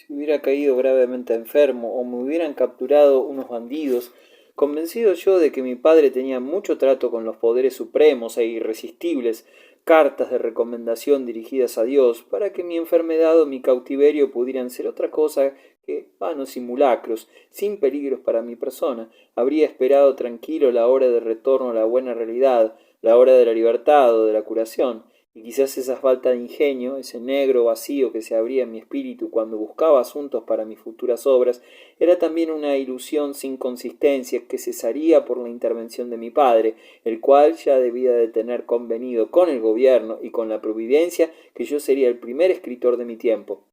si hubiera caído gravemente enfermo o me hubieran capturado unos bandidos, convencido yo de que mi padre tenía mucho trato con los poderes supremos e irresistibles, cartas de recomendación dirigidas a Dios, para que mi enfermedad o mi cautiverio pudieran ser otra cosa que vanos simulacros, sin peligros para mi persona, habría esperado tranquilo la hora de retorno a la buena realidad, la hora de la libertad o de la curación, y quizás esa falta de ingenio, ese negro vacío que se abría en mi espíritu cuando buscaba asuntos para mis futuras obras, era también una ilusión sin consistencia que cesaría por la intervención de mi padre, el cual ya debía de tener convenido con el gobierno y con la providencia que yo sería el primer escritor de mi tiempo.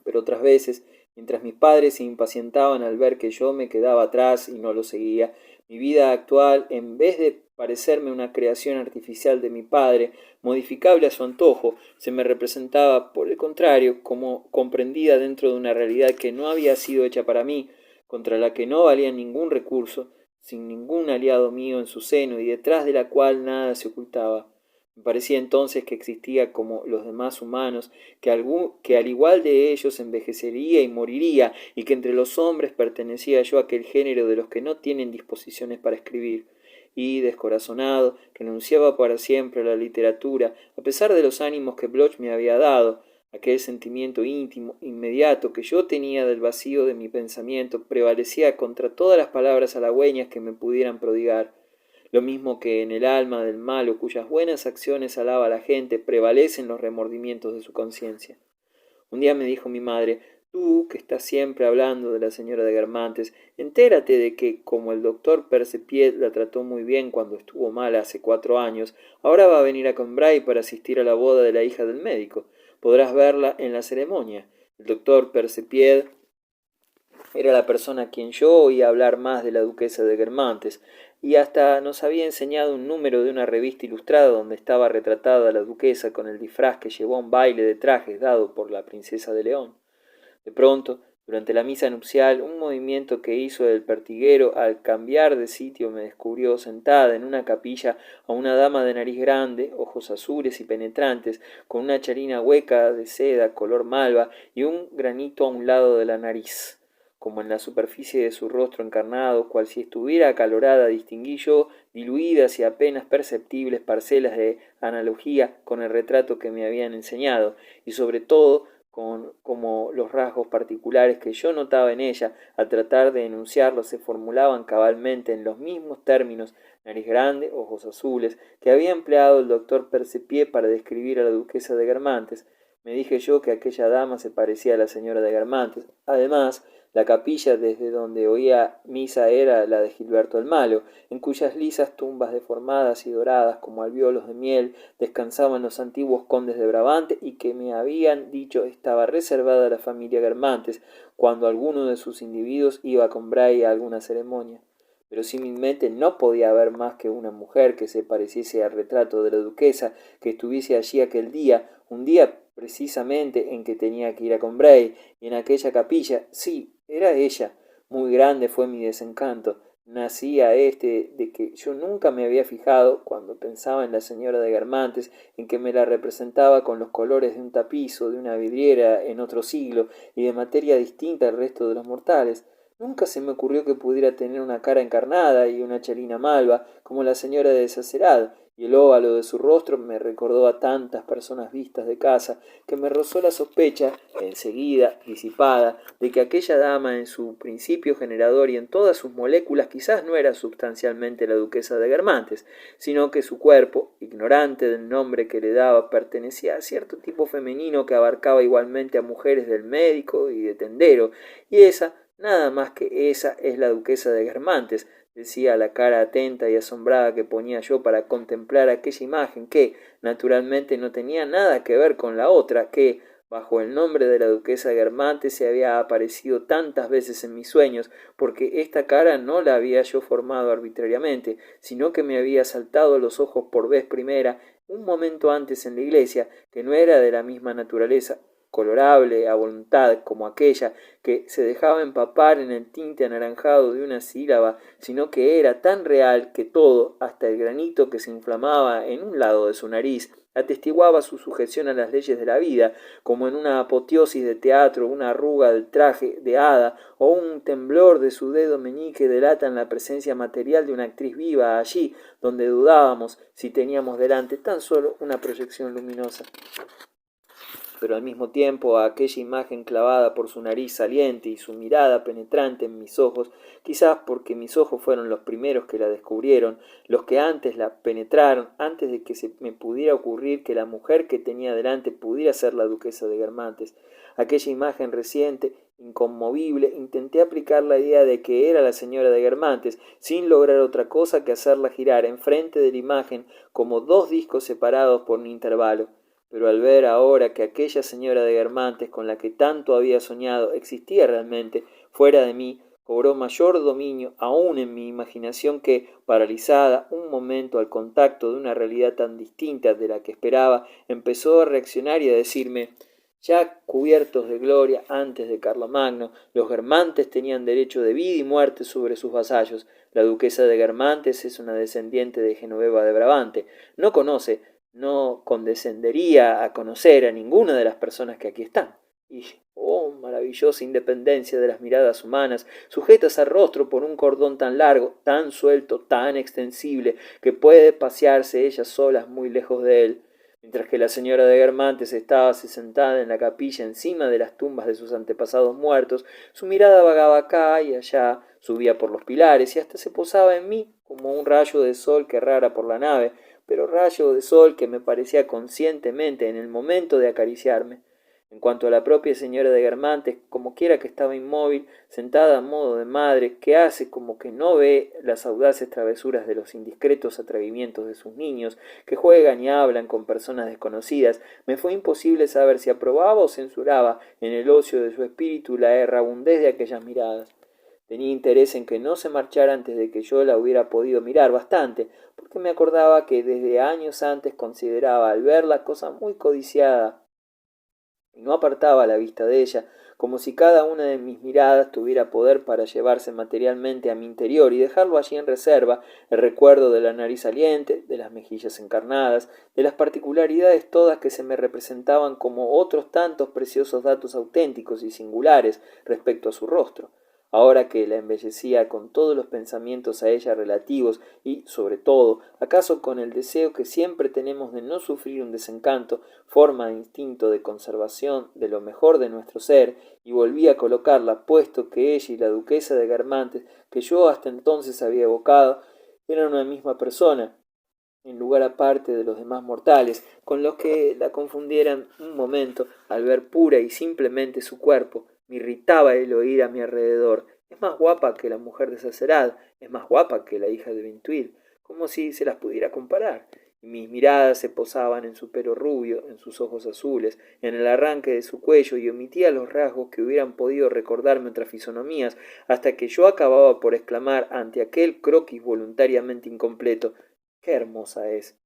Pero otras veces, mientras mis padres se impacientaban al ver que yo me quedaba atrás y no lo seguía, mi vida actual, en vez de parecerme una creación artificial de mi padre, modificable a su antojo, se me representaba, por el contrario, como comprendida dentro de una realidad que no había sido hecha para mí, contra la que no valía ningún recurso, sin ningún aliado mío en su seno y detrás de la cual nada se ocultaba. Me parecía entonces que existía como los demás humanos, que al igual de ellos envejecería y moriría, y que entre los hombres pertenecía yo a aquel género de los que no tienen disposiciones para escribir, y, descorazonado, renunciaba para siempre a la literatura, a pesar de los ánimos que Bloch me había dado. Aquel sentimiento íntimo, inmediato, que yo tenía del vacío de mi pensamiento, prevalecía contra todas las palabras halagüeñas que me pudieran prodigar. Lo mismo que en el alma del malo, cuyas buenas acciones alaba la gente, prevalecen los remordimientos de su conciencia. Un día me dijo mi madre: tú, que estás siempre hablando de la señora de Guermantes, entérate de que, como el doctor Percepied la trató muy bien cuando estuvo mala hace 4 años, ahora va a venir a Combray para asistir a la boda de la hija del médico. Podrás verla en la ceremonia. El doctor Percepied era la persona a quien yo oía hablar más de la duquesa de Guermantes, y hasta nos había enseñado un número de una revista ilustrada donde estaba retratada la duquesa con el disfraz que llevó a un baile de trajes dado por la princesa de León. De pronto, durante la misa nupcial, un movimiento que hizo el pertiguero al cambiar de sitio me descubrió sentada en una capilla a una dama de nariz grande, ojos azules y penetrantes, con una charina hueca de seda color malva y un granito a un lado de la nariz. Como en la superficie de su rostro encarnado, cual si estuviera acalorada, distinguí yo diluidas y apenas perceptibles parcelas de analogía con el retrato que me habían enseñado, y sobre todo como los rasgos particulares que yo notaba en ella, al tratar de enunciarlos, se formulaban cabalmente en los mismos términos: nariz grande, ojos azules, que había empleado el doctor Percepied para describir a la duquesa de Guermantes. Me dije yo que aquella dama se parecía a la señora de Guermantes. Además, la capilla desde donde oía misa era la de Gilberto el Malo, en cuyas lisas tumbas deformadas y doradas como alvéolos de miel descansaban los antiguos condes de Brabante, y que me habían dicho estaba reservada a la familia Guermantes cuando alguno de sus individuos iba con Bray a alguna ceremonia. Pero mente no podía haber más que una mujer que se pareciese al retrato de la duquesa, que estuviese allí aquel día, un día precisamente en que tenía que ir a Combray, y en aquella capilla. Sí, era ella. Muy grande fue mi desencanto. Nacía de que yo nunca me había fijado, cuando pensaba en la señora de Guermantes, en que me la representaba con los colores de un tapiz o de una vidriera en otro siglo, y de materia distinta al resto de los mortales. Nunca se me ocurrió que pudiera tener una cara encarnada y una chalina malva, como la señora de Sacerad, y el óvalo de su rostro me recordó a tantas personas vistas de casa, que me rozó la sospecha, enseguida disipada, de que aquella dama en su principio generador y en todas sus moléculas quizás no era substancialmente la duquesa de Guermantes, sino que su cuerpo, ignorante del nombre que le daba, pertenecía a cierto tipo femenino que abarcaba igualmente a mujeres del médico y de tendero, y esa, nada más que esa, es la duquesa de Guermantes, decía la cara atenta y asombrada que ponía yo para contemplar aquella imagen que, naturalmente, no tenía nada que ver con la otra, que, bajo el nombre de la duquesa de Guermantes, se había aparecido tantas veces en mis sueños, porque esta cara no la había yo formado arbitrariamente, sino que me había saltado a los ojos por vez primera, un momento antes en la iglesia, que no era de la misma naturaleza, colorable a voluntad como aquella, que se dejaba empapar en el tinte anaranjado de una sílaba, sino que era tan real que todo, hasta el granito que se inflamaba en un lado de su nariz, atestiguaba su sujeción a las leyes de la vida, como en una apoteosis de teatro, una arruga del traje de hada o un temblor de su dedo meñique delatan la presencia material de una actriz viva allí donde dudábamos si teníamos delante tan solo una proyección luminosa. Pero al mismo tiempo a aquella imagen clavada por su nariz saliente y su mirada penetrante en mis ojos, quizás porque mis ojos fueron los primeros que la descubrieron, los que antes la penetraron, antes de que se me pudiera ocurrir que la mujer que tenía delante pudiera ser la duquesa de Guermantes. Aquella imagen reciente, inconmovible, intenté aplicar la idea de que era la señora de Guermantes, sin lograr otra cosa que hacerla girar enfrente de la imagen como dos discos separados por un intervalo. Pero al ver ahora que aquella señora de Guermantes con la que tanto había soñado existía realmente fuera de mí, cobró mayor dominio aún en mi imaginación que, paralizada un momento al contacto de una realidad tan distinta de la que esperaba, empezó a reaccionar y a decirme: ya cubiertos de gloria antes de Carlomagno, los Guermantes tenían derecho de vida y muerte sobre sus vasallos. La duquesa de Guermantes es una descendiente de Genoveva de Brabante. No condescendería a conocer a ninguna de las personas que aquí están. Y, oh, maravillosa independencia de las miradas humanas, sujetas al rostro por un cordón tan largo, tan suelto, tan extensible, que puede pasearse ellas solas muy lejos de él. Mientras que la señora de Guermantes estaba sentada en la capilla encima de las tumbas de sus antepasados muertos, su mirada vagaba acá y allá, subía por los pilares y hasta se posaba en mí como un rayo de sol que errara por la nave, pero rayo de sol que me parecía conscientemente en el momento de acariciarme. En cuanto a la propia señora de Guermantes, como quiera que estaba inmóvil, sentada a modo de madre, que hace como que no ve las audaces travesuras de los indiscretos atrevimientos de sus niños, que juegan y hablan con personas desconocidas, me fue imposible saber si aprobaba o censuraba en el ocio de su espíritu la errabundez de aquellas miradas. Tenía interés en que no se marchara antes de que yo la hubiera podido mirar bastante, porque me acordaba que desde años antes consideraba al verla cosa muy codiciada y no apartaba la vista de ella, como si cada una de mis miradas tuviera poder para llevarse materialmente a mi interior y dejarlo allí en reserva, el recuerdo de la nariz saliente, de las mejillas encarnadas, de las particularidades todas que se me representaban como otros tantos preciosos datos auténticos y singulares respecto a su rostro. Ahora que la embellecía con todos los pensamientos a ella relativos y, sobre todo, acaso con el deseo que siempre tenemos de no sufrir un desencanto, forma de instinto de conservación de lo mejor de nuestro ser, y volví a colocarla, puesto que ella y la duquesa de Guermantes, que yo hasta entonces había evocado, eran una misma persona, en lugar aparte de los demás mortales, con los que la confundieran un momento al ver pura y simplemente su cuerpo. Me irritaba el oír a mi alrededor: es más guapa que la mujer de Sacerad, es más guapa que la hija de Ventuil, como si se las pudiera comparar. Y mis miradas se posaban en su pelo rubio, en sus ojos azules, en el arranque de su cuello, y omitía los rasgos que hubieran podido recordarme otras fisonomías, hasta que yo acababa por exclamar ante aquel croquis voluntariamente incompleto: ¡qué hermosa es!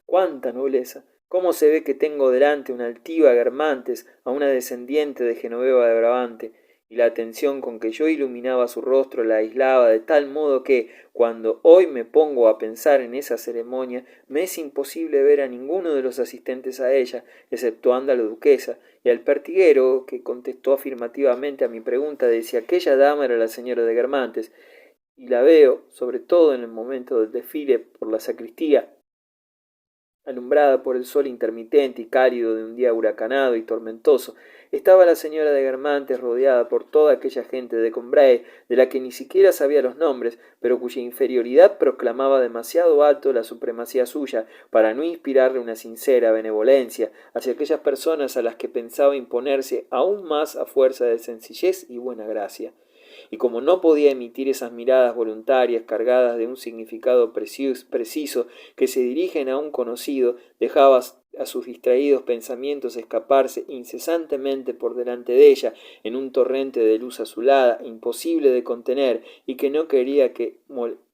¡Cuánta nobleza! ¿Cómo se ve que tengo delante una altiva Guermantes, a una descendiente de Genoveva de Brabante? Y la atención con que yo iluminaba su rostro la aislaba de tal modo que, cuando hoy me pongo a pensar en esa ceremonia, me es imposible ver a ninguno de los asistentes a ella, exceptuando a la duquesa, y al pertiguero, que contestó afirmativamente a mi pregunta de si aquella dama era la señora de Guermantes, y la veo, sobre todo en el momento del desfile por la sacristía, alumbrada por el sol intermitente y cálido de un día huracanado y tormentoso. Estaba la señora de Guermantes rodeada por toda aquella gente de Combray, de la que ni siquiera sabía los nombres, pero cuya inferioridad proclamaba demasiado alto la supremacía suya para no inspirarle una sincera benevolencia hacia aquellas personas a las que pensaba imponerse aún más a fuerza de sencillez y buena gracia. Y como no podía emitir esas miradas voluntarias cargadas de un significado preciso que se dirigen a un conocido, dejaba a sus distraídos pensamientos escaparse incesantemente por delante de ella en un torrente de luz azulada, imposible de contener, y que no quería que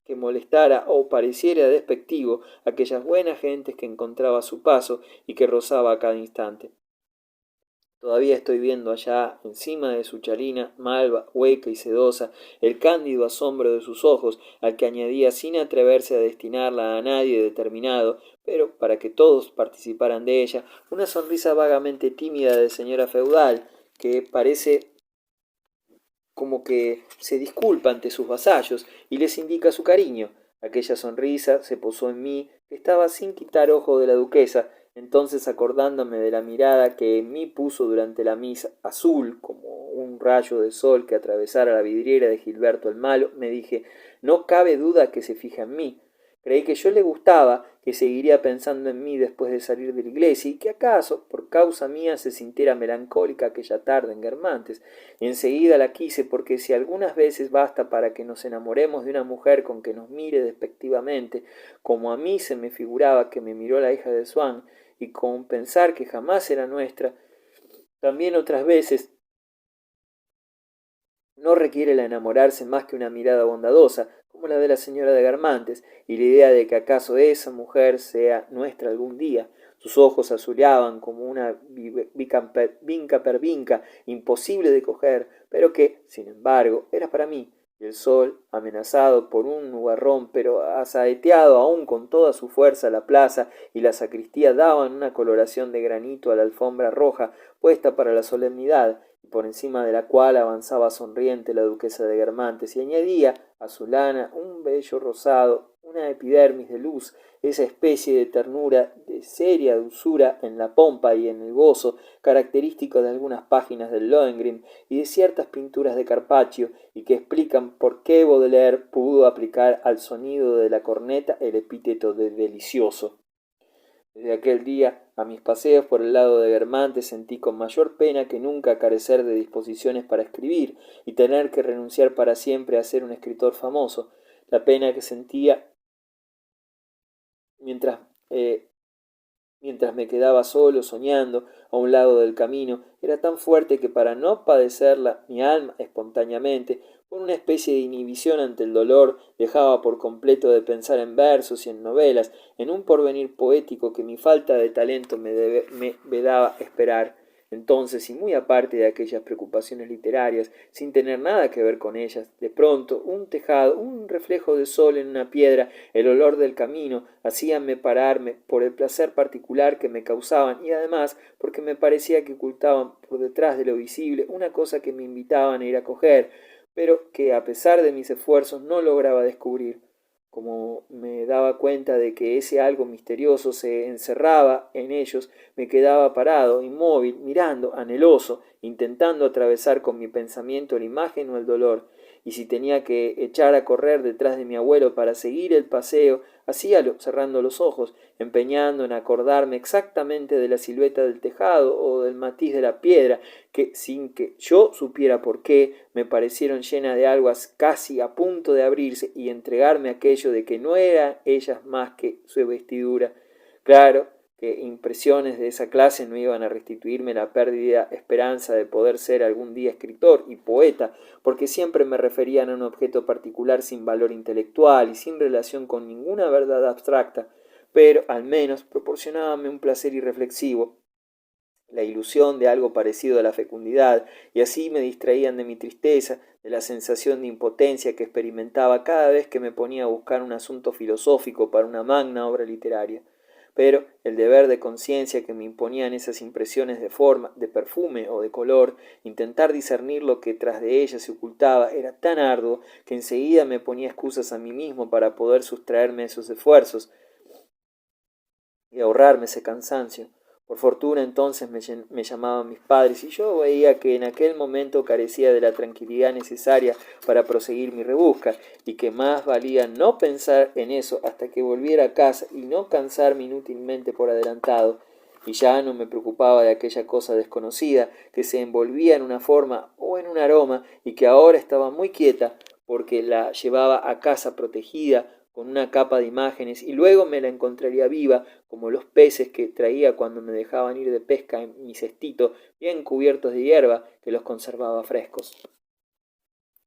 molestara o pareciera despectivo a aquellas buenas gentes que encontraba a su paso y que rozaba a cada instante. Todavía estoy viendo allá, encima de su chalina, malva, hueca y sedosa, el cándido asombro de sus ojos, al que añadía sin atreverse a destinarla a nadie determinado, pero para que todos participaran de ella, una sonrisa vagamente tímida de señora feudal, que parece como que se disculpa ante sus vasallos y les indica su cariño. Aquella sonrisa se posó en mí, que estaba sin quitar ojo de la duquesa. Entonces, acordándome de la mirada que en mí puso durante la misa, azul como un rayo de sol que atravesara la vidriera de Gilberto el Malo, me dije, no cabe duda que se fija en mí. Creí que yo le gustaba, que seguiría pensando en mí después de salir de la iglesia, y que acaso, por causa mía, se sintiera melancólica aquella tarde en Guermantes. Y enseguida la quise, porque si algunas veces basta para que nos enamoremos de una mujer con que nos mire despectivamente, como a mí se me figuraba que me miró la hija de Swann, y con pensar que jamás era nuestra, también otras veces no requiere el enamorarse más que una mirada bondadosa, como la de la señora de Guermantes, y la idea de que acaso esa mujer sea nuestra algún día. Sus ojos azuleaban como una vinca per vinca, imposible de coger, pero que, sin embargo, era para mí, y el sol, amenazado por un nubarrón, pero asaeteado aún con toda su fuerza, la plaza y la sacristía daban una coloración de granito a la alfombra roja puesta para la solemnidad, y por encima de la cual avanzaba sonriente la duquesa de Guermantes, y añadía a su lana un vello rosado, una epidermis de luz, esa especie de ternura, de seria dulzura en la pompa y en el gozo, característico de algunas páginas del Lohengrin y de ciertas pinturas de Carpaccio, y que explican por qué Baudelaire pudo aplicar al sonido de la corneta el epíteto de delicioso. Desde aquel día, a mis paseos por el lado de Guermantes, sentí con mayor pena que nunca carecer de disposiciones para escribir y tener que renunciar para siempre a ser un escritor famoso. La pena que sentía mientras mientras me quedaba solo, soñando, a un lado del camino, era tan fuerte que para no padecerla mi alma espontáneamente, por una especie de inhibición ante el dolor, dejaba por completo de pensar en versos y en novelas, en un porvenir poético que mi falta de talento me vedaba esperar. Entonces, y muy aparte de aquellas preocupaciones literarias, sin tener nada que ver con ellas, de pronto un tejado, un reflejo de sol en una piedra, el olor del camino, hacíanme pararme por el placer particular que me causaban y además porque me parecía que ocultaban por detrás de lo visible una cosa que me invitaban a ir a coger, pero que a pesar de mis esfuerzos no lograba descubrir. Como me daba cuenta de que ese algo misterioso se encerraba en ellos, me quedaba parado, inmóvil, mirando, anheloso, intentando atravesar con mi pensamiento la imagen o el dolor, y si tenía que echar a correr detrás de mi abuelo para seguir el paseo, hacíalo cerrando los ojos, empeñando en acordarme exactamente de la silueta del tejado o del matiz de la piedra, que, sin que yo supiera por qué, me parecieron llenas de aguas casi a punto de abrirse y entregarme aquello de que no eran ellas más que su vestidura. Claro que impresiones de esa clase no iban a restituirme la perdida esperanza de poder ser algún día escritor y poeta, porque siempre me referían a un objeto particular sin valor intelectual y sin relación con ninguna verdad abstracta, pero al menos proporcionábame un placer irreflexivo, la ilusión de algo parecido a la fecundidad, y así me distraían de mi tristeza, de la sensación de impotencia que experimentaba cada vez que me ponía a buscar un asunto filosófico para una magna obra literaria. Pero el deber de conciencia que me imponían esas impresiones de forma, de perfume o de color, intentar discernir lo que tras de ellas se ocultaba, era tan arduo que enseguida me ponía excusas a mí mismo para poder sustraerme de esos esfuerzos y ahorrarme ese cansancio. Por fortuna entonces me llamaban mis padres y yo veía que en aquel momento carecía de la tranquilidad necesaria para proseguir mi rebusca y que más valía no pensar en eso hasta que volviera a casa y no cansarme inútilmente por adelantado. Y ya no me preocupaba de aquella cosa desconocida que se envolvía en una forma o en un aroma y que ahora estaba muy quieta porque la llevaba a casa protegida con una capa de imágenes y luego me la encontraría viva como los peces que traía cuando me dejaban ir de pesca en mi cestito bien cubiertos de hierba que los conservaba frescos.